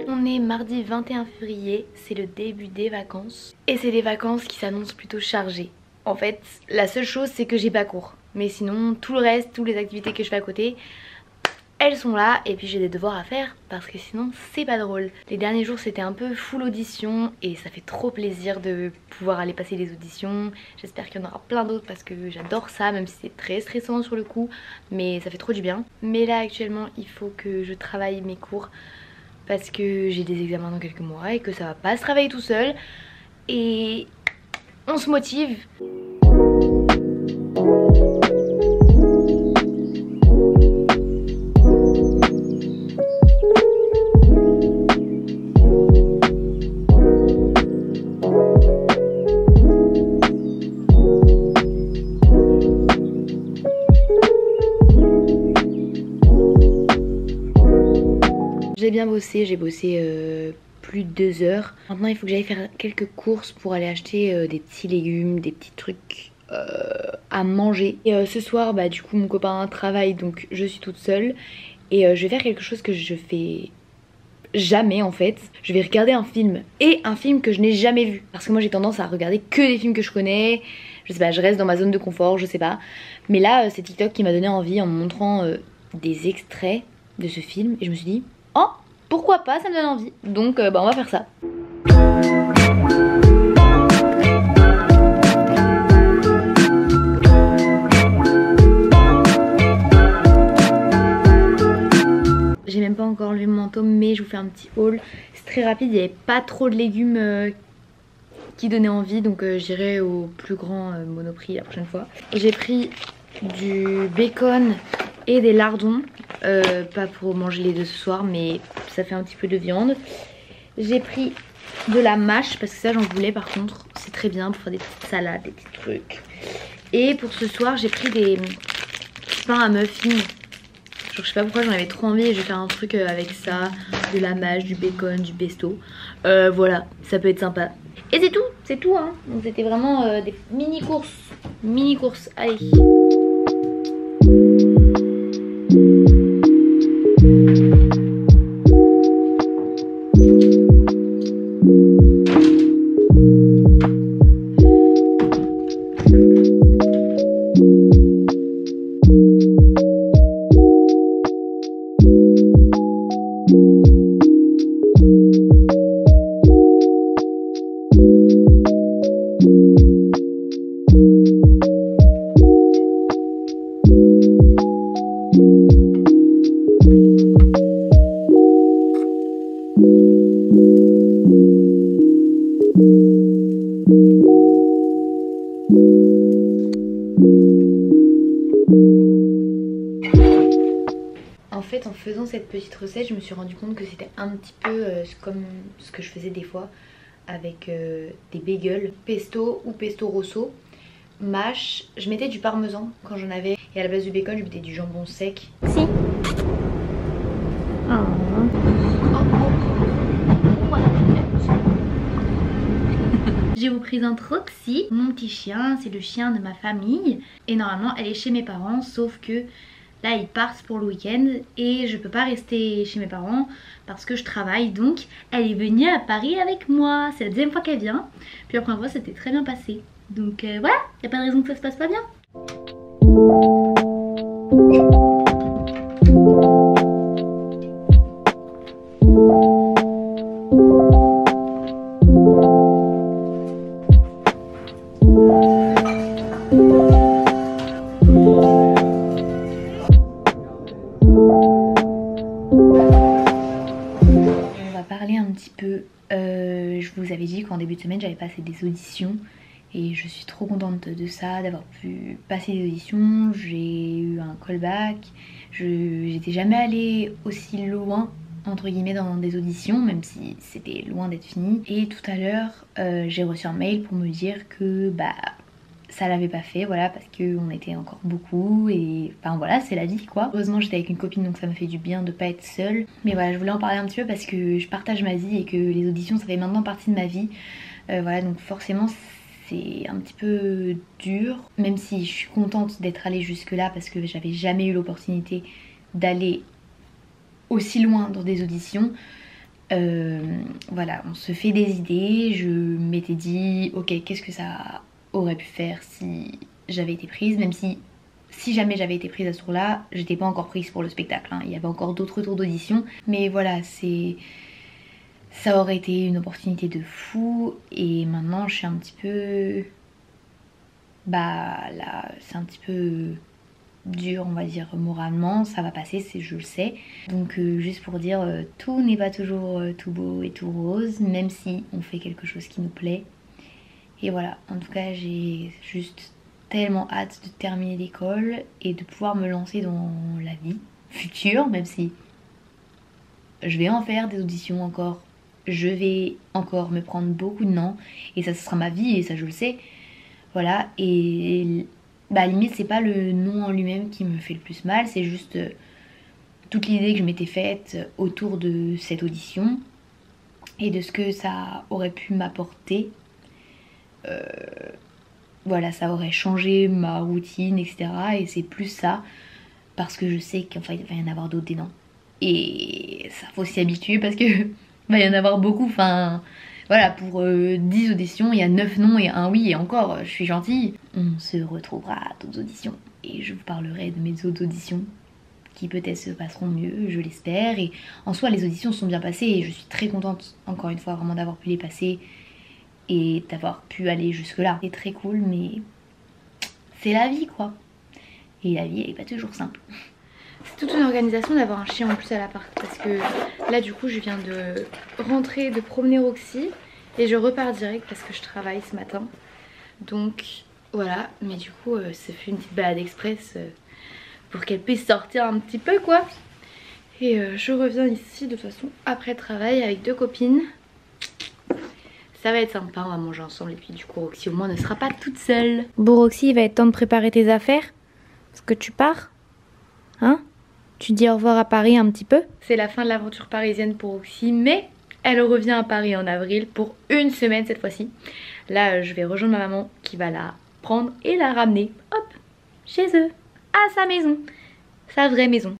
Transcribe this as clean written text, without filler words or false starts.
On est mardi 21 février, c'est le début des vacances. Et c'est des vacances qui s'annoncent plutôt chargées. En fait, la seule chose c'est que j'ai pas cours. Mais sinon, tout le reste, toutes les activités que je fais à côté, elles sont là. Et puis j'ai des devoirs à faire parce que sinon c'est pas drôle. Les derniers jours c'était un peu full audition et ça fait trop plaisir de pouvoir aller passer des auditions. J'espère qu'il y en aura plein d'autres parce que j'adore ça, même si c'est très stressant sur le coup. Mais ça fait trop du bien. Mais là actuellement il faut que je travaille mes cours parce que j'ai des examens dans quelques mois et que ça va pas se travailler tout seul. Et on se motive. J'ai bien bossé, j'ai bossé plus de 2 heures. Maintenant il faut que j'aille faire quelques courses pour aller acheter des petits légumes, des petits trucs à manger. Et ce soir bah du coup mon copain travaille donc je suis toute seule. Et je vais faire quelque chose que je fais jamais en fait. Je vais regarder un film et un film que je n'ai jamais vu. Parce que moi j'ai tendance à regarder que des films que je connais. Je sais pas, je reste dans ma zone de confort, je sais pas. Mais là c'est TikTok qui m'a donné envie en me montrant des extraits de ce film. Et je me suis dit, oh pourquoi pas, ça me donne envie. Donc bah on va faire ça. J'ai même pas encore enlevé mon manteau mais je vous fais un petit haul. C'est très rapide, il n'y avait pas trop de légumes qui donnaient envie. Donc j'irai au plus grand Monoprix la prochaine fois. J'ai pris du bacon et des lardons. Pas pour manger les deux ce soir mais ça fait un petit peu de viande. J'ai pris de la mâche parce que ça j'en voulais par contre. C'est très bien pour faire des petites salades, des petits trucs. Et pour ce soir j'ai pris des pains à muffins. Genre je sais pas pourquoi j'en avais trop envie et je vais faire un truc avec ça. De la mâche, du bacon, du pesto. Voilà, ça peut être sympa. Et c'est tout hein. Donc c'était vraiment des mini courses. Mini courses, allez. En fait en faisant cette petite recette je me suis rendu compte que c'était un petit peu comme ce que je faisais des fois avec des bagels, pesto ou pesto rosso, mâche, je mettais du parmesan quand j'en avais et à la place du bacon je mettais du jambon sec. Si. J'ai repris un Troxy, mon petit chien, c'est le chien de ma famille. Et normalement elle est chez mes parents sauf que là ils partent pour le week-end et je peux pas rester chez mes parents parce que je travaille. Donc elle est venue à Paris avec moi, c'est la deuxième fois qu'elle vient. Puis la première fois c'était très bien passé. Donc voilà, y a pas de raison que ça se passe pas bien. Je vous avais dit qu'en début de semaine j'avais passé des auditions et je suis trop contente de ça, d'avoir pu passer des auditions. J'ai eu un callback, j'étais jamais allée aussi loin entre guillemets dans des auditions, même si c'était loin d'être fini. Et tout à l'heure j'ai reçu un mail pour me dire que bah ça l'avait pas fait, voilà, parce qu'on était encore beaucoup et enfin voilà, c'est la vie quoi. Heureusement j'étais avec une copine donc ça me fait du bien de pas être seule. Mais voilà, je voulais en parler un petit peu parce que je partage ma vie et que les auditions ça fait maintenant partie de ma vie. Voilà, donc forcément c'est un petit peu dur, même si je suis contente d'être allée jusque là parce que j'avais jamais eu l'opportunité d'aller aussi loin dans des auditions. Voilà, on se fait des idées. Je m'étais dit ok, qu'est-ce que ça aurait pu faire si j'avais été prise, même si jamais j'avais été prise à ce tour-là, j'étais pas encore prise pour le spectacle, hein. Il y avait encore d'autres tours d'audition, mais voilà, ça aurait été une opportunité de fou. Et maintenant je suis un petit peu, bah là c'est un petit peu dur, on va dire, moralement. Ça va passer, je le sais. Donc juste pour dire, tout n'est pas toujours tout beau et tout rose, même si on fait quelque chose qui nous plaît. Et voilà, en tout cas j'ai juste tellement hâte de terminer l'école et de pouvoir me lancer dans la vie future, même si je vais en faire des auditions encore, je vais encore me prendre beaucoup de noms et ça ce sera ma vie et ça je le sais. Voilà, et bah limite c'est pas le nom en lui-même qui me fait le plus mal, c'est juste toute l'idée que je m'étais faite autour de cette audition et de ce que ça aurait pu m'apporter. Voilà, ça aurait changé ma routine, etc. Et c'est plus ça, parce que je sais qu'enfin il va y en avoir d'autres des noms. Et ça faut s'y habituer parce que va y en avoir beaucoup. Enfin voilà, pour 10 auditions, il y a 9 non et un oui, et encore, je suis gentille. On se retrouvera à d'autres auditions et je vous parlerai de mes autres auditions qui peut-être se passeront mieux, je l'espère. Et en soi, les auditions sont bien passées et je suis très contente, encore une fois, vraiment d'avoir pu les passer et d'avoir pu aller jusque là. C'est très cool, mais c'est la vie quoi. Et la vie elle est pas toujours simple. C'est toute une organisation d'avoir un chien en plus à l'appart, parce que là du coup je viens de rentrer, de promener Roxy et je repars direct parce que je travaille ce matin. Donc voilà, mais du coup ça fait une petite balade express pour qu'elle puisse sortir un petit peu quoi. Et je reviens ici de toute façon après travail avec 2 copines. Ça va être sympa, on va manger ensemble et puis du coup Roxy au moins ne sera pas toute seule. Bon Roxy, il va être temps de préparer tes affaires parce que tu pars. Hein? Tu dis au revoir à Paris un petit peu. C'est la fin de l'aventure parisienne pour Roxy, mais elle revient à Paris en avril pour une semaine cette fois-ci. Là je vais rejoindre ma maman qui va la prendre et la ramener, hop, chez eux, à sa maison, sa vraie maison.